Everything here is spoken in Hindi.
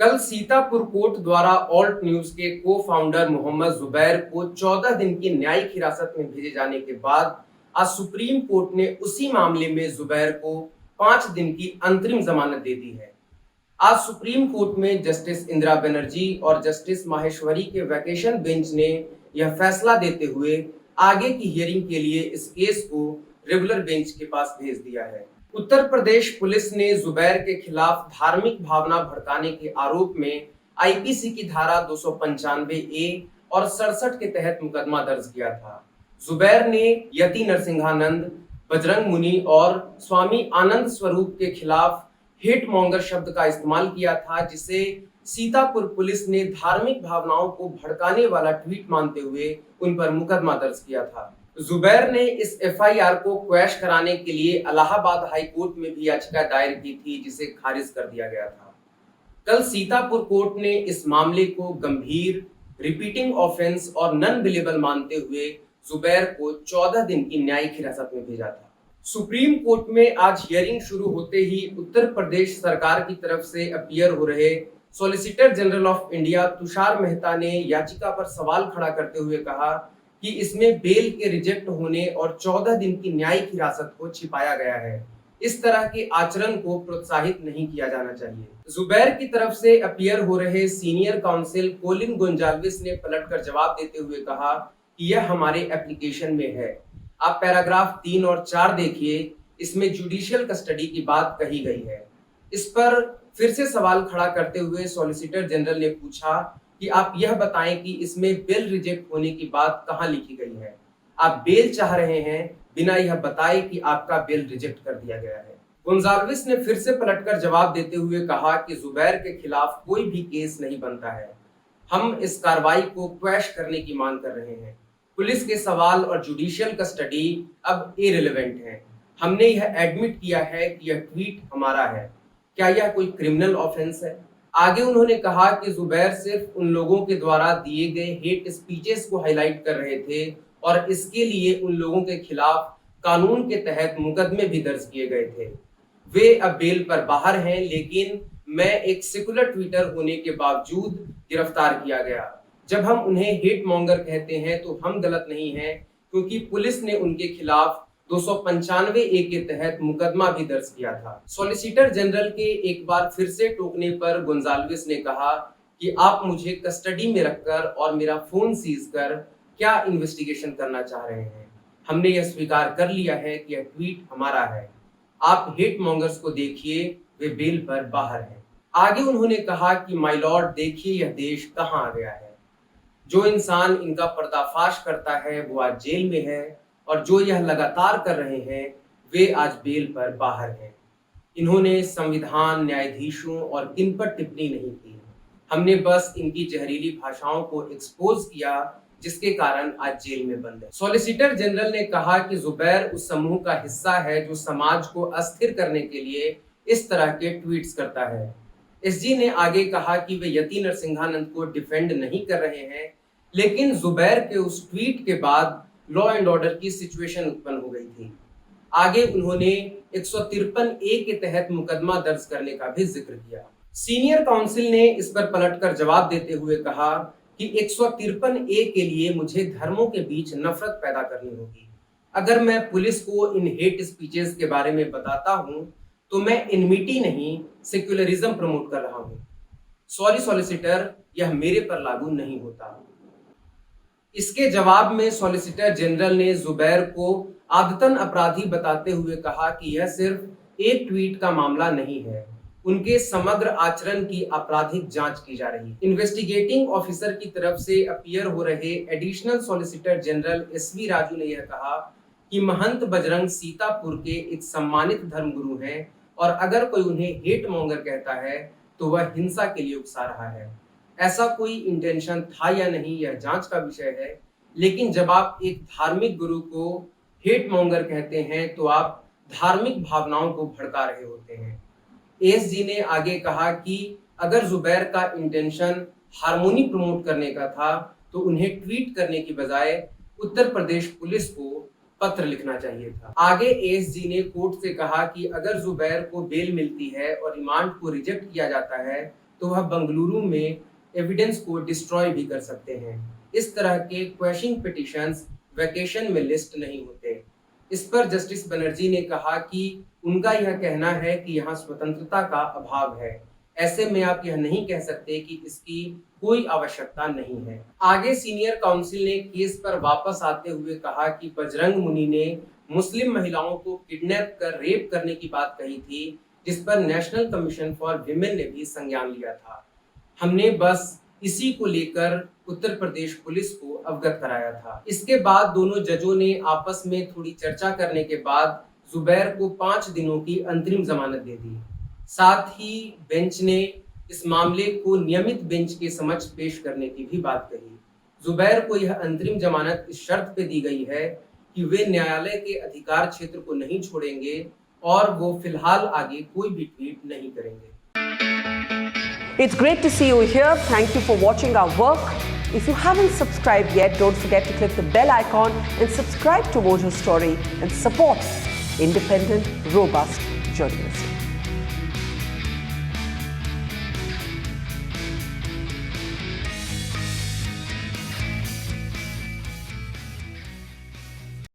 कल सीतापुर कोर्ट द्वारा ऑल्ट न्यूज के को फाउंडर मोहम्मद जुबैर को 14 दिन की न्यायिक हिरासत में भेजे जाने के बाद आज सुप्रीम कोर्ट ने उसी मामले में जुबैर को 5 दिन की अंतरिम जमानत दे दी है। आज सुप्रीम कोर्ट में जस्टिस इंदिरा बनर्जी और जस्टिस माहेश्वरी के वैकेशन बेंच ने यह फैसला देते हुए आगे की हियरिंग के लिए इस केस को रेगुलर बेंच के पास भेज दिया है। उत्तर प्रदेश पुलिस ने जुबैर के खिलाफ धार्मिक भावना भड़काने के आरोप में आईपीसी की धारा 295 ए और 67 के तहत मुकदमा दर्ज किया था। जुबैर ने यति नरसिंहानंद, बजरंग मुनि और स्वामी आनंद स्वरूप के खिलाफ हेट मॉन्गर शब्द का इस्तेमाल किया था, जिसे सीतापुर पुलिस ने धार्मिक भावनाओं को भड़काने वाला ट्वीट मानते हुए उन पर मुकदमा दर्ज किया था। जुबैर ने इस एफआईआर को क्वैश कराने के लिए इलाहाबाद हाई कोर्ट में भी याचिका दायर की थी, जिसे खारिज कर दिया गया था। कल सीतापुर कोर्ट ने इस मामले को गंभीर, रिपीटिंग ऑफेंस और नॉन बिलेबल मानते हुए जुबैर को 14 दिन की न्यायिक हिरासत में भेजा था। सुप्रीम कोर्ट में आज हियरिंग शुरू होते ही उत्तर प्रदेश सरकार की तरफ से अपीयर हो रहे solicitor general of India Tushar Mehta ने याचिका पर सवाल खड़ा करते हुए कहा कि इसमें बेल के रिजेक्ट होने और 14 दिन की न्यायिक हिरासत को छिपाया गया है। इस तरह के आचरण को प्रोत्साहित नहीं किया जाना चाहिए। जुबैर की तरफ से अपीयर हो रहे सीनियर काउंसिल कोलिन गोंजाल्विस ने पलटकर जवाब देते हुए कहा कि यह हमारे एप्लीकेशन में है। आप पैराग्राफ 3 और 4 देखिए, इसमें जुडिशियल कस्टडी की बात कही गई है। इस पर फिर से सवाल खड़ा करते हुए सॉलिसिटर जनरल ने पूछा कि आप यह बताएं कि इसमें बेल रिजेक्ट होने की बात कहां लिखी गई है। आप बेल चाह रहे हैं बिना यह बताए कि आपका बेल रिजेक्ट कर दिया गया है। गोंजाल्विस ने फिर से पलटकर जवाब देते हुए कहा कि जुबैर के खिलाफ कोई भी केस नहीं बनता है। हम इस कार्रवाई को क्वैश करने की मांग कर रहे हैं। पुलिस के सवाल और जुडिशियल कस्टडी अब इररिलेवेंट है। हमने यह एडमिट किया है कि यह ट्वीट हमारा है। क्या यह कोई क्रिमिनल ऑफेंस है? आगे उन्होंने कहा कि जुबैर सिर्फ उन लोगों के द्वारा दिए गए हेट स्पीचेस को हाईलाइट कर रहे थे और इसके लिए उन लोगों के खिलाफ कानून के तहत मुकदमे भी दर्ज किए गए थे। वे अब बेल पर बाहर हैं, लेकिन मैं एक सेकुलर ट्वीटर होने के बावजूद गिरफ्तार किया गया। जब हम उन्हें हेट मॉन्गर कहते हैं तो हम गलत नहीं हैं, क्योंकि पुलिस ने उनके खिलाफ 295 ए के तहत मुकदमा भी दर्ज किया था। सॉलिसिटर जनरल के एक बार फिर से टोकने पर गोंजाल्विस ने कहा कि आप मुझे कस्टडी में रखकर और मेरा फोन सीज कर क्या इन्वेस्टिगेशन करना चाह रहे हैं। हमने यह स्वीकार कर लिया है कि यह ट्वीट हमारा है। आप हेट मॉन्गर्स को देखिए, वे बेल पर बाहर हैं। आगे उन्होंने कहा कि माय लॉर्ड, देखिए यह देश कहां आ गया है। जो इंसान इनका पर्दाफाश करता है वो आज जेल में है और जो यह लगातार कर रहे हैं वे आज बेल पर बाहर हैं। इन्होंने संविधान, न्यायाधीशों और किन पर टिप्पणी नहीं की। हमने बस इनकी जहरीली भाषाओं को एक्सपोज किया, जिसके कारण आज जेल में बंद है। सॉलिसिटर जनरल ने कहा कि जुबैर उस समूह का हिस्सा है जो समाज को अस्थिर करने के लिए इस तरह के ट्वीट्स करता है। एसजी ने आगे कहा कि वे यति नरसिंहानंद को डिफेंड नहीं कर रहे हैं, लेकिन जुबैर के उस ट्वीट के बाद लॉ एंड ऑर्डर की सिचुएशन उत्पन्न हो गई थी। आगे उन्होंने 153 ए के तहत मुकदमा दर्ज करने का भी जिक्र किया। सीनियर काउंसिल ने इस पर पलटकर जवाब देते हुए कहा कि 153 ए के लिए मुझे धर्मों के बीच नफरत पैदा करनी होगी। अगर मैं पुलिस को इन हेट स्पीचेस के बारे में बताता हूं तो मैं इनमिटी नहीं, सेक्युलरिज्म प्रमोट कर रहा हूं। सॉरी सॉलिसिटर, यह मेरे पर लागू नहीं होता। इसके जवाब में सॉलिसिटर जनरल ने जुबैर को आदतन अपराधी बताते हुए कहा कि यह सिर्फ एक ट्वीट का मामला नहीं है, उनके समग्र आचरण की आपराधिक जांच की जा रही है। इन्वेस्टिगेटिंग ऑफिसर की तरफ से अपीयर हो रहे additional solicitor general SV Raju ने यह कहा कि महंत बजरंग सीतापुर के एक सम्मानित धर्मगुरु हैं और अगर कोई उन्हें हेट मॉन्गर कहता है तो वह हिंसा के लिए उकसा रहा है। ऐसा कोई इंटेंशन था या नहीं, यह जांच का विषय है, लेकिन जब आप एक धार्मिक गुरु को हेट मॉन्गर कहते हैं तो आप धार्मिक भावनाओं को भड़का रहे होते हैं। एसजी ने आगे कहा कि अगर जुबैर का इंटेंशन हार्मोनी प्रमोट करने का था तो उन्हें ट्वीट करने की बजाय उत्तर प्रदेश पुलिस को पत्र लिखना चाहिए था। आगे एसजी ने कोर्ट से कहा कि अगर जुबैर को बेल मिलती है और रिमांड को रिजेक्ट किया जाता है तो वह बंगलुरु में एविडेंस को डिस्ट्रॉय भी कर सकते हैं। इस तरह के क्वैशिंग पिटीशंस वैकेशन में लिस्ट नहीं होते। इस पर जस्टिस बनर्जी ने कहा कि उनका यह कहना है कि यहाँ स्वतंत्रता का अभाव है। ऐसे में आप यह नहीं कह सकते कि इसकी कोई आवश्यकता नहीं है। आगे सीनियर काउंसिल ने केस पर वापस आते हुए कहा कि बजरंग मुनि ने मुस्लिम महिलाओं को किडनैप कर रेप करने की बात कही थी, जिस पर नेशनल कमीशन फॉर विमेन ने भी संज्ञान लिया था। हमने बस इसी को लेकर उत्तर प्रदेश पुलिस को अवगत कराया था। इसके बाद दोनों जजों ने आपस में थोड़ी चर्चा करने के बाद जुबैर को 5 दिनों की अंतरिम जमानत दे दी। साथ ही बेंच ने इस मामले को नियमित बेंच के समक्ष पेश करने की भी बात कही। जुबैर को यह अंतरिम जमानत इस शर्त पे दी गई है कि वे न्यायालय के अधिकार क्षेत्र को नहीं छोड़ेंगे और वो फिलहाल आगे कोई भी ट्वीट नहीं करेंगे। It's great to see you here. Thank you for watching our work. If you haven't subscribed yet, don't forget to click the bell icon and subscribe to Mojo Story and support independent, robust journalism.